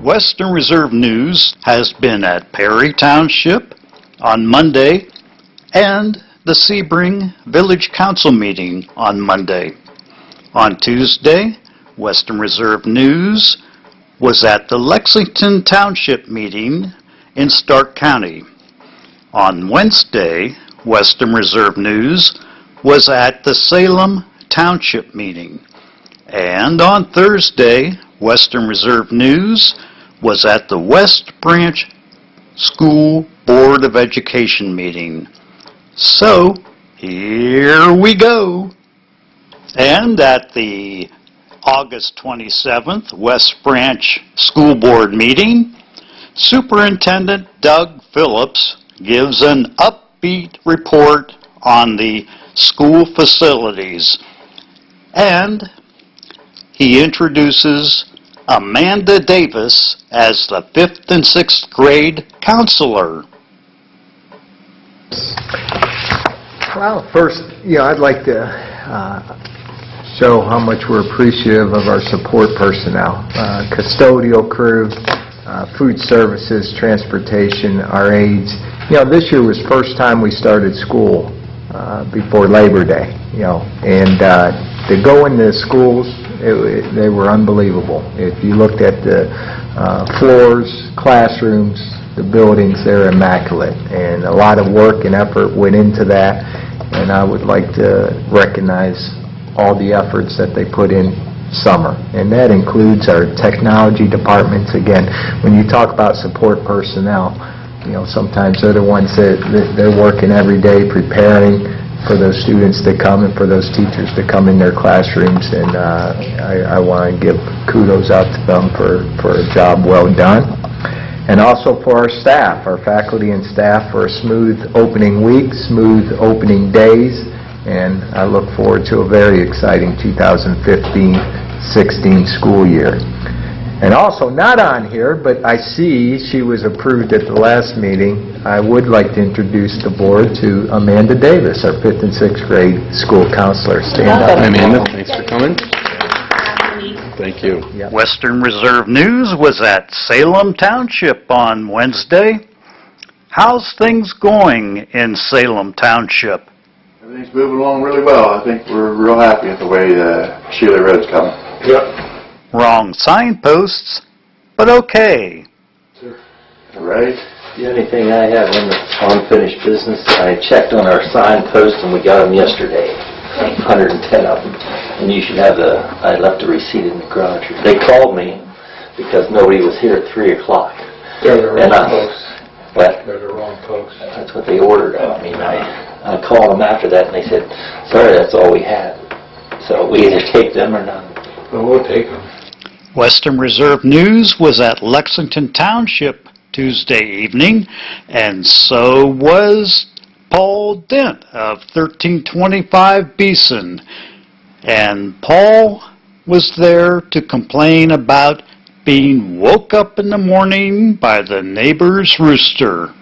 Western Reserve News has been at Perry Township on Monday and the Sebring Village Council meeting on Monday. On Tuesday, Western Reserve News was at the Lexington Township meeting in Stark County. On Wednesday, Western Reserve News was at the Salem Township meeting. And on Thursday, Western Reserve News was at the West Branch School Board of Education meeting. So, here we go. And at the August 27th West Branch School Board meeting, Superintendent Doug Phillips gives an upbeat report on the school facilities, and he introduces Amanda Davis as the 5th and 6th grade counselor. Well, first, I'd like to show how much we're appreciative of our support personnel, custodial crew, food services, transportation, our aides. This year was the first time we started school before Labor Day, and to go into schools, they were unbelievable. If you looked at the floors, classrooms, the buildings, they're immaculate, and a lot of work and effort went into that, and I would like to recognize all the efforts that they put in summer, and that includes our technology departments. Again, when you talk about support personnel, sometimes they're the ones that they're working every day preparing for those students to come and for those teachers to come in their classrooms, and I want to give kudos out to them for a job well done. And also for our staff, our faculty and staff, for a smooth opening week, smooth opening days, and I look forward to a very exciting 2015-16 school year. And also, not on here, but I see she was approved at the last meeting, I would like to introduce the board to Amanda Davis, our 5th and 6th grade school counselor. Stand up. Hi, Amanda. Thanks for coming. Thank you. Yep. Western Reserve News was at Salem Township on Wednesday. How's things going in Salem Township? Everything's moving along really well. I think we're real happy with the way Sheila Road's coming. Yep. Wrong signposts, but okay. All right. The only thing I have in the unfinished business, I checked on our signposts and we got them yesterday, 110 of them. And you should have I left a receipt in the garage. They called me because nobody was here at 3 o'clock. They're the wrong posts. What? They're the wrong posts. That's what they ordered of me. I called them after that and they said, sorry, that's all we had. So we either take them or none. Well, we'll take them. Western Reserve News was at Lexington Township Tuesday evening, and so was Paul Dent of 1325 Beeson. And Paul was there to complain about being woke up in the morning by the neighbor's rooster.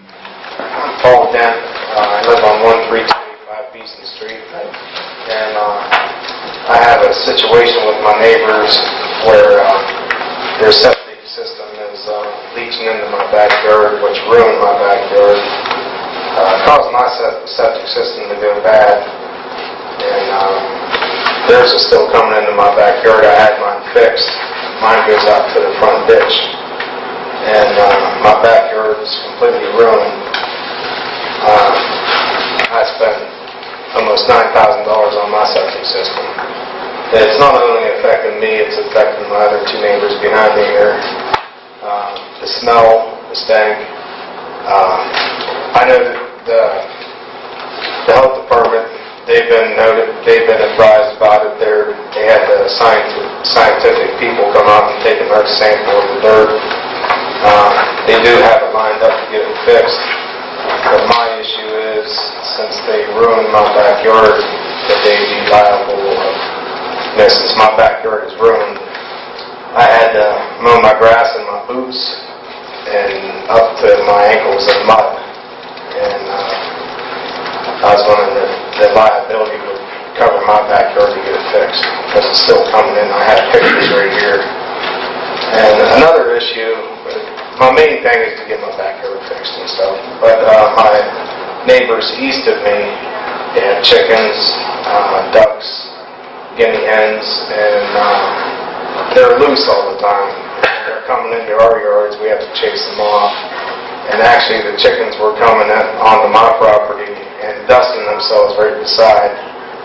I'm Paul Dent. I live on 1325 Beeson Street, and I have a situation with my neighbors where their septic system is leaching into my backyard, which ruined my backyard, caused my septic system to go bad, and theirs is still coming into my backyard. I had mine fixed. Mine goes out to the front ditch, and my backyard is completely ruined. I spent almost $9,000 on my septic system. It's not only affecting me, it's affecting my other two neighbors behind me here. The smell, the stank. I know that the health department, they've been advised about it. They had the scientific people come out and take an earth sample of the dirt. They do have it lined up to get it fixed. But my issue is, since they ruined my backyard, that they be liable. Since my backyard is ruined, I had to mow my grass in my boots and up to my ankles in mud. And I was wondering if the liability would cover my backyard to get it fixed, because it's still coming in. I have pictures right here. And another issue. My main thing is to get my backyard fixed and stuff. But my neighbors east of me, they have chickens, ducks, guinea hens, and they're loose all the time. They're coming into our yards. We have to chase them off. And actually, the chickens were coming onto my property and dusting themselves right beside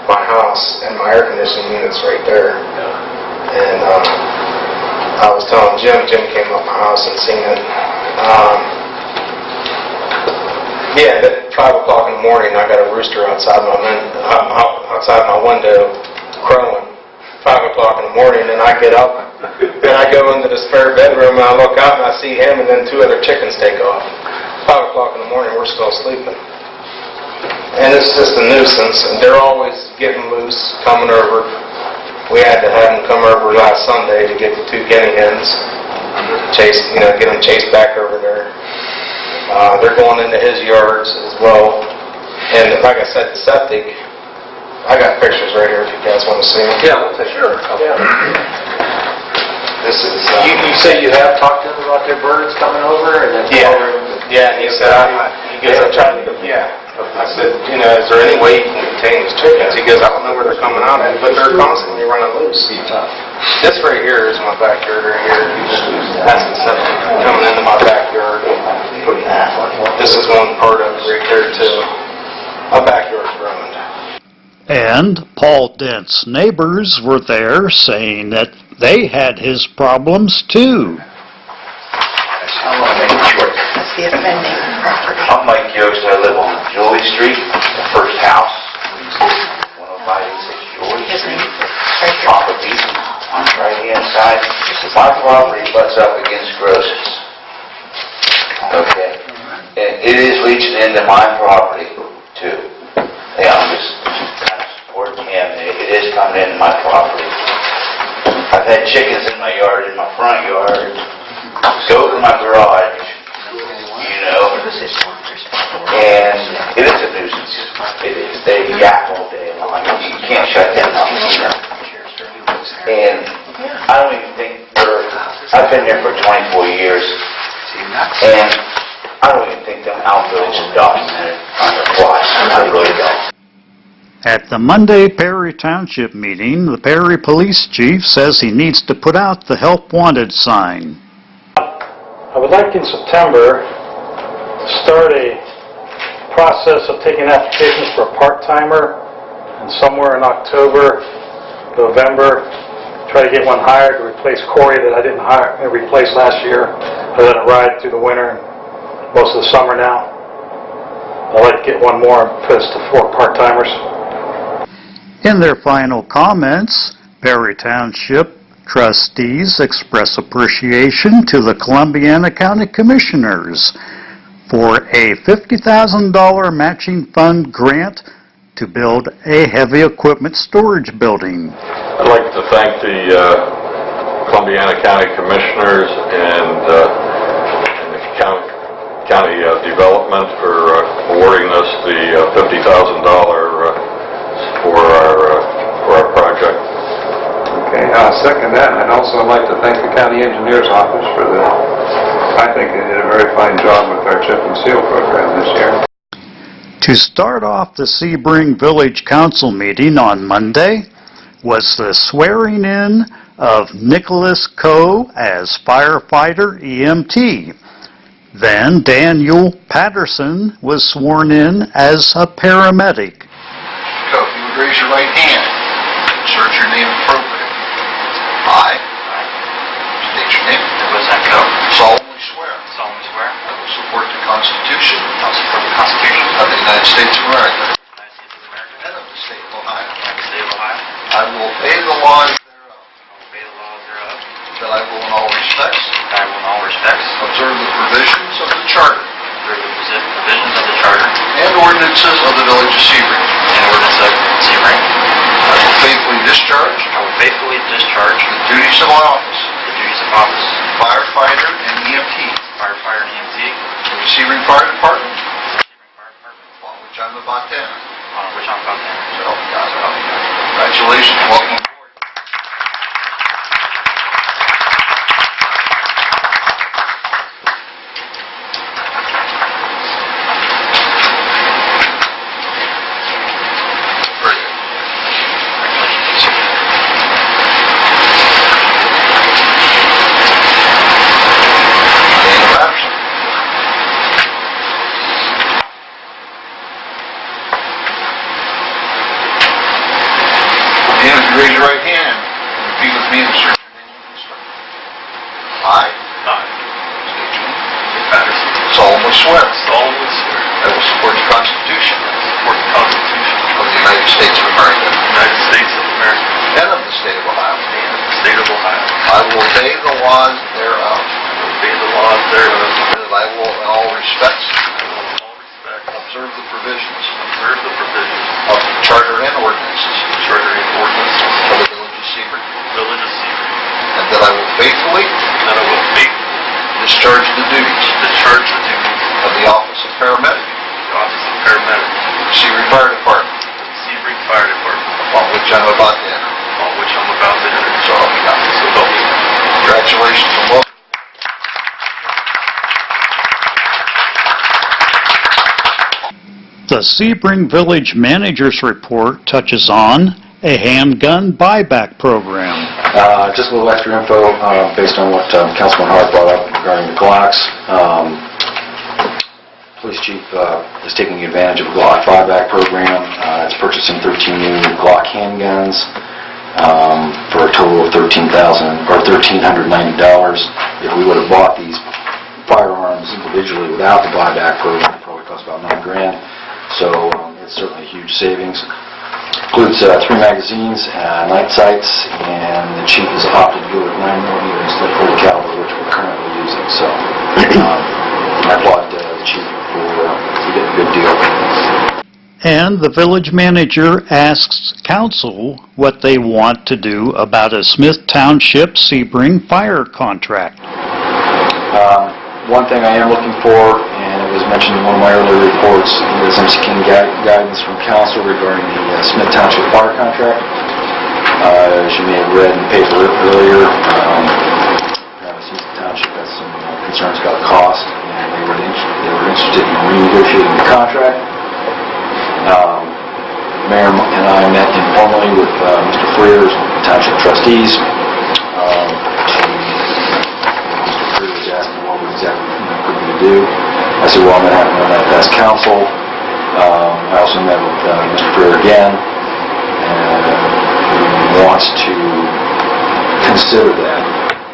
my house, and my air conditioning unit's right there. And I was telling Jim came up my house and seen it. Yeah, at 5 o'clock in the morning, I got a rooster outside my window crowing. 5 o'clock in the morning, and I get up, and I go into the spare bedroom, and I look out, and I see him, and then 2 other chickens take off. 5 o'clock in the morning, we're still sleeping. And it's just a nuisance, and they're always getting loose, coming over. We had to have them come over last Sunday to get the 2 guinea hens, get them chased back over there. They're going into his yards as well. And like I said, the septic, I got pictures right here if you guys want to see them. Yeah, we'll take sure. This is... You say you have talked to them about their birds coming over and then... Yeah, he said, he goes, I'm trying to... Yeah. I said, is there any way you can contain these chickens? He goes, I don't know where they're coming out of, but they're constantly running loose. This right here is my backyard right here. That's the septic coming into my backyard. This is one part of it right there too. My backyard's ruined. And Paul Dent's neighbors were there saying that they had his problems too. I'm Mike Yost. I live on Joey Street, the first house, 10586 Joey Street, off of Beaton, on the right-hand side. My property butts up against Gross's. Okay? And it is leaching into my property, too. Yeah, I'm just kind of supporting him. It is coming into my property. I've had chickens in my yard, in my front yard, go to my garage, and it is a nuisance. It is. They yap all day long. You can't shut them up. And I don't even think I've been there for 24 years, and I don't even think them outbuildings are documented on their plots. I really don't. At the Monday Perry Township meeting, the Perry Police Chief says he needs to put out the Help Wanted sign. I would like in September to start a process of taking applications for a part-timer, and somewhere in October, November, try to get one hired to replace Corey that I didn't replace last year. I let it ride through the winter and most of the summer now. I'd like to get one more and put us to 4 part-timers. In their final comments, Perry Township trustees express appreciation to the Columbiana County Commissioners for a $50,000 matching fund grant to build a heavy equipment storage building. I'd like to thank the Columbiana County Commissioners and the County Development for awarding us the $50,000 for our project. Okay, I'll second that, and also I'd like to thank the County Engineer's Office for I think they did a very fine job with our chip and seal program this year. To start off the Sebring Village Council meeting on Monday was the swearing in of Nicholas Coe as firefighter EMT. Then Daniel Patterson was sworn in as a paramedic. So if you would raise your right hand, insert your name appropriately. I state your name. Nicholas Coe. Solemnly swear. Solemnly swear. I will support the Constitution. I will support the Constitution Of the United States of America. of the United States of America And of the state of Ohio. and the state of Ohio. I will obey the laws thereof. I will obey the laws thereof. That I will in all respects That I will in all respects observe the provisions of the Charter observe the provisions of the Charter and ordinances of the Village of Sebring. and ordinance of Sebring. I will faithfully discharge I will faithfully discharge the duties of my office, the duties of office, firefighter and EMT, firefighter and EMT, for the Sebring Fire Department, Sebring Fire Department, upon which I'm about to enter. on which I'm about to enter. So help me God. So help me God. Congratulations. Welcome aboard. me and search your name, please, sir. I state your name. Solemnly swear. Solemnly swear. I will support the Constitution Support the Constitution of the United States of America of the United States of America and of the state of Ohio. and of the state of Ohio. I will obey the laws thereof, Obey the laws thereof. and that I will in all respects I will in all respects observe the provisions observe the provisions of the Charter and ordinances of the Charter and ordinances of the Village of Sebring, of the Village of Sebring, and that I will faithfully and that I will faithfully discharge the duties discharge the duties of the office of paramedic of the office of paramedic of the Sebring Fire Department, of the Sebring Fire Department, upon which I am about to enter. on which I'm about to enter. So help me God. So help me God. Congratulations and welcome. The Sebring Village Manager's Report touches on a handgun buyback program. Just a little extra info based on what Councilman Hart brought up regarding the Glocks. Police Chief is taking advantage of the Glock buyback program. It's purchasing 13 new Glock handguns for a total of $1,390. If we would have bought these firearms individually without the buyback program, it probably cost about $9,000. So it's certainly a huge savings. Includes 3 magazines, night sights, and the Chief has opted to go with 9mm instead of 40 caliber, which we're currently using. So I applaud the Chief for getting a good deal. And the village manager asks council what they want to do about a Smith Township Sebring fire contract. One thing I am looking for, and it was mentioned in one of my earlier reports, is I'm seeking guidance from council regarding the Smith Township fire contract. As you may have read in the paper earlier, Smith Township has some concerns about cost, and they were interested in renegotiating the contract. The Mayor and I met informally with Mr. Frears, Township trustees. Exactly what we're going to do. I said, well, I'm going to have to run that past council. I also met with Mr. Freer again, and he wants to consider that.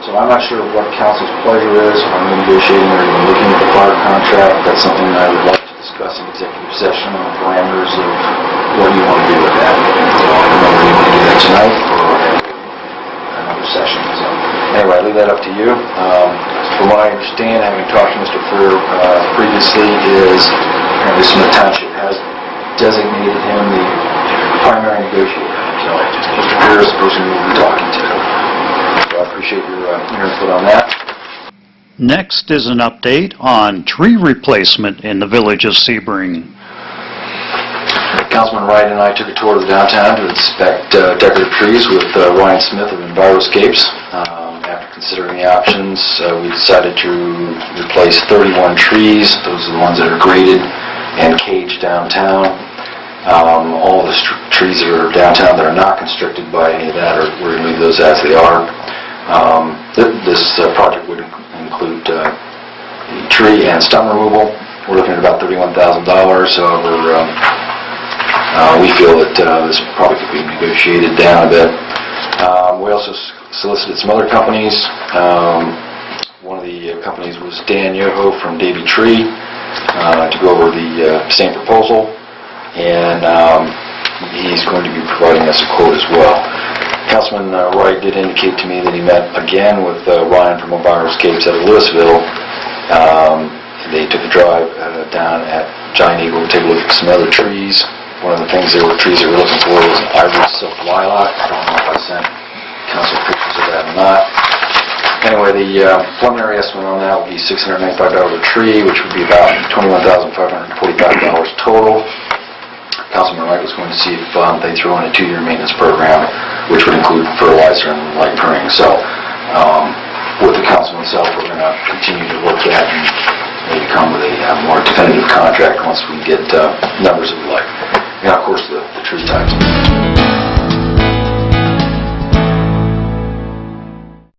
So I'm not sure what council's pleasure is on negotiating or even looking at the fire contract. That's something that I would like to discuss in executive session on the parameters of what you want to do with that. So I don't know whether you want to do that tonight or another session. So anyway, I leave that up to you. From what I understand, having talked to Mr. Freer previously, is apparently Smith Township has designated him the primary negotiator. So Mr. Freer is the person we'll be talking to. So I appreciate your input on that. Next is an update on tree replacement in the village of Sebring. Councilman Wright and I took a tour of the downtown to inspect decorative trees with Ryan Smith of Enviroscapes. After considering the options, we decided to replace 31 trees. Those are the ones that are graded and caged downtown. All the trees that are downtown that are not constricted by any of that, we're going to leave those as they are. This project would include tree and stump removal. We're looking at about $31,000. However, we feel that this probably could be negotiated down a bit. We also solicited some other companies. One of the companies was Dan Yoho from Davy Tree to go over the same proposal, and he's going to be providing us a quote as well. Councilman Wright did indicate to me that he met again with Ryan from Enviroscapes out of Louisville. They took a drive down at Giant Eagle to take a look at some other trees. One of the trees they were looking for was an ivory silk lilac. I don't know if I sent council pictures of that or not. Anyway, the preliminary estimate on that would be $695 a tree, which would be about $21,545 total. Councilman Wright was going to see if they throw in a 2-year maintenance program, which would include fertilizer and light pruning. So, with the council itself, we're going to continue to look at and maybe come with a more definitive contract once we get numbers that we like. And of course, the tree types.